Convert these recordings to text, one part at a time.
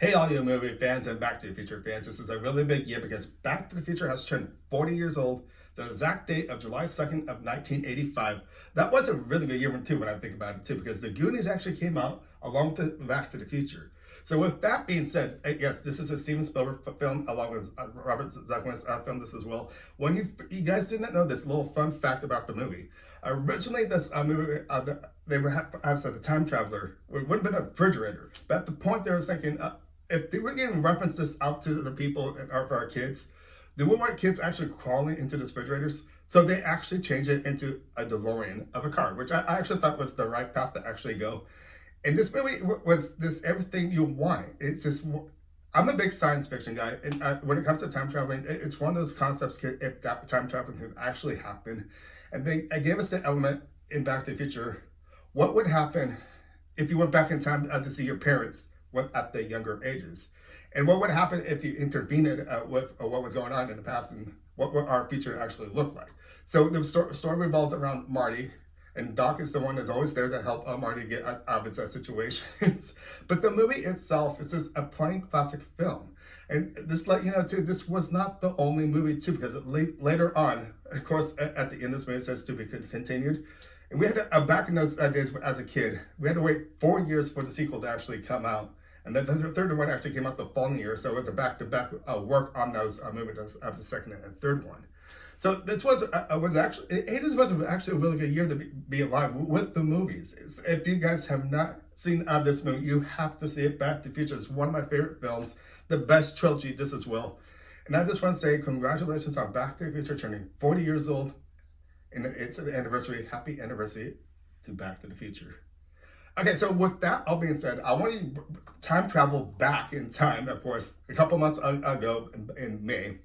Hey all you movie fans and Back to the Future fans, this is a really big year because Back to the Future has turned 40 years old, the exact date of July 2nd of 1985. That was a really good year too when I think about it too, because the Goonies actually came out along with the Back to the Future. So with that being said, yes, this is a Steven Spielberg film along with Robert Zemeckis filmed this as well. When you guys didn't know this little fun fact about the movie. Originally, this movie, they were as a time traveler, it wouldn't have been a refrigerator. But at the point they were thinking, if they were going to reference this out to the people or for our kids, they wouldn't want kids actually crawling into the refrigerators. So they actually changed it into a DeLorean of a car, which I actually thought was the right path to actually go. And this movie was this everything you want. It's just, I'm a big science fiction guy, and when it comes to time traveling, it's one of those concepts, if that time traveling could actually happen. And they gave us the element in Back to the Future. What would happen if you went back in time to see your parents at the younger ages? And what would happen if you intervened with what was going on in the past and what would our future actually look like? So the story revolves around Marty, and Doc is the one that's always there to help Marty get out of its situations. But the movie itself is just a plain classic film. And this, too, this was not the only movie, too, because later on, of course, at the end of this movie, it says to be continued. And we had to, back in those days as a kid, we had to wait 4 years for the sequel to actually come out. And then the third one actually came out the following year. So it was a back-to-back work on those movies of the second and third one. So this was actually, 80s was actually a really good year to be alive with the movies. If you guys have not seen this movie, you have to see it. Back to the Future is one of my favorite films, the best trilogy just as well. And I just want to say congratulations on Back to the Future turning 40 years old. And it's an anniversary, happy anniversary to Back to the Future. Okay, so with that all being said, I want to time travel back in time, of course, a couple months ago in May.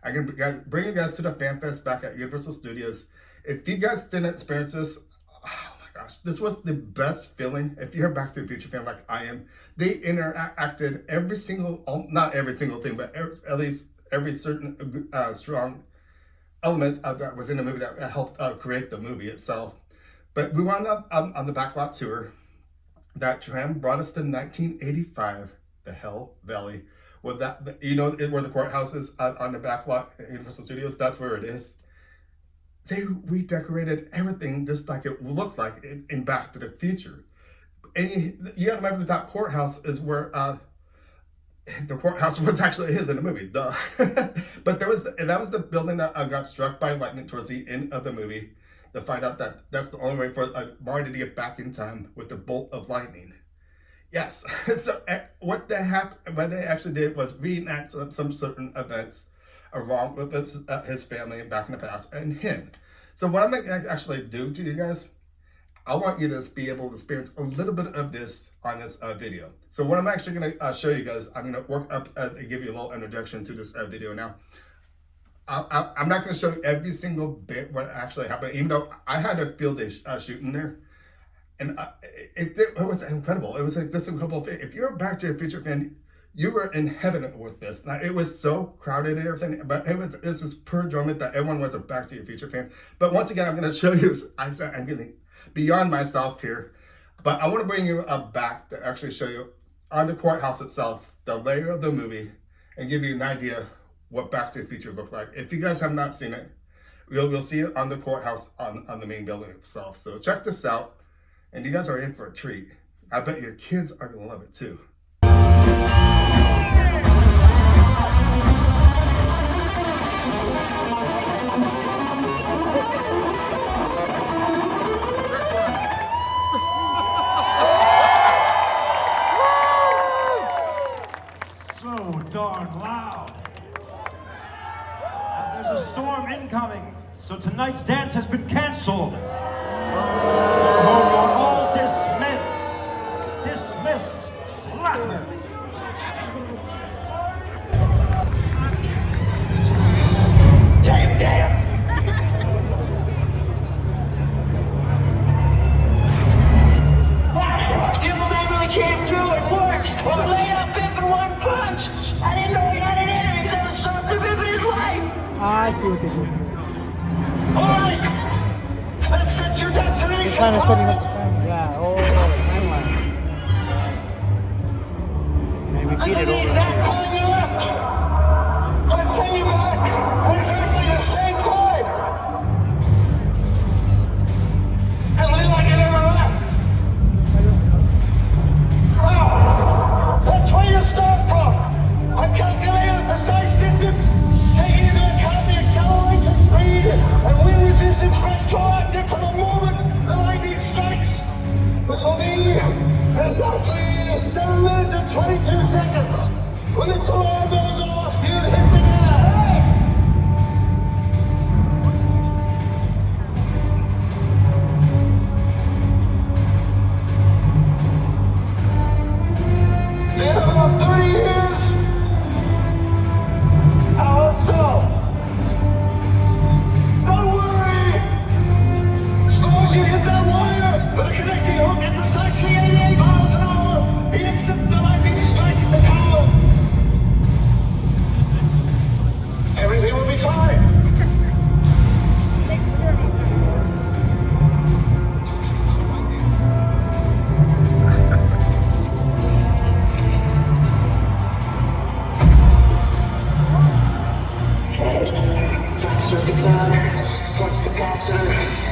I can bring you guys to the Fanfest back at Universal Studios. If you guys didn't experience this, oh my gosh, this was the best feeling. If you're a Back to the Future fan like I am, they interacted every single, not every single thing, but at least every certain strong element that was in the movie that helped create the movie itself. But we wound up on the backlot tour. That tram brought us to 1985, the Hell Valley. With that, where the courthouse is on the back lot at Universal Studios, that's where it is. They redecorated everything just like it looked like in Back to the Future. And you gotta remember that courthouse is where the courthouse was actually his in the movie, duh. But that was the building that got struck by lightning towards the end of the movie, to find out that that's the only way for Marty to get back in time with the bolt of lightning. Yes, so what they actually did was reenact some certain events along with his family back in the past and him. So what I'm going to actually do to you guys, I want you to be able to experience a little bit of this on this video. So what I'm actually going to show you guys, I'm going to work up and give you a little introduction to this video now. I'm not going to show you every single bit what actually happened, even though I had a field day shooting there. And it was incredible. It was like this incredible thing. If you're a Back to the Future fan, you were in heaven with this. Now, it was so crowded and everything, but it was this pure enjoyment that everyone was a Back to the Future fan. But once again, I'm going to show you, I'm getting beyond myself here, but I want to bring you back to actually show you on the courthouse itself, the layer of the movie, and give you an idea what Back to the Future looked like. If you guys have not seen it, we'll see it on the courthouse on the main building itself. So check this out. And you guys are in for a treat. I bet your kids are gonna love it too. So darn loud. And there's a storm incoming, so tonight's dance has been canceled. You're all dismissed. Dismissed. Slapper. Damn. Superman really came through. It worked. Well, laid out Biff in one punch. I didn't know he had an enemy until the sons of Biff in his life. I see what they did. All right. Let's set your destination. Kind of setting up the time. Yeah. Oh, timeline. This is the exact time you left. Let's send you back at exactly the same time. And leave like you never left. So, that's where you start from. I'm calculating the precise distance, taking into account the acceleration speed and wind resistance retroactive from the moment the lightning strikes, which will be exactly 7 minutes and 22 seconds. When this alarm goes off, you hit the gas. In about 30 years, I hope so. Don't worry. As long as you hit that wire for the connecting hook at precisely 88 miles an hour, the instant the lightning strikes the tower, everything will be fine. Top circuits on, flux capacitor.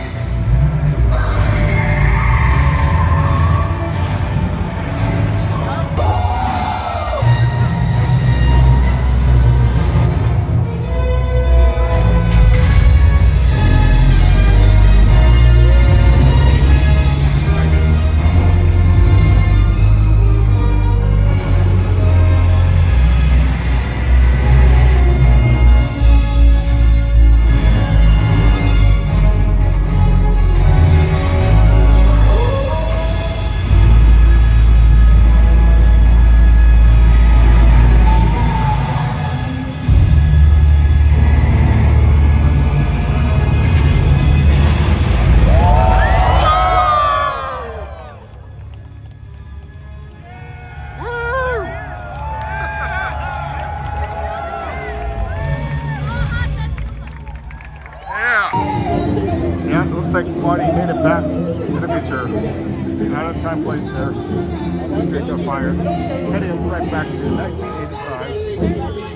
Yeah, it looks like Marty made it back to the future. Out of time plate there. Streak of Fire. Heading right back to 1985.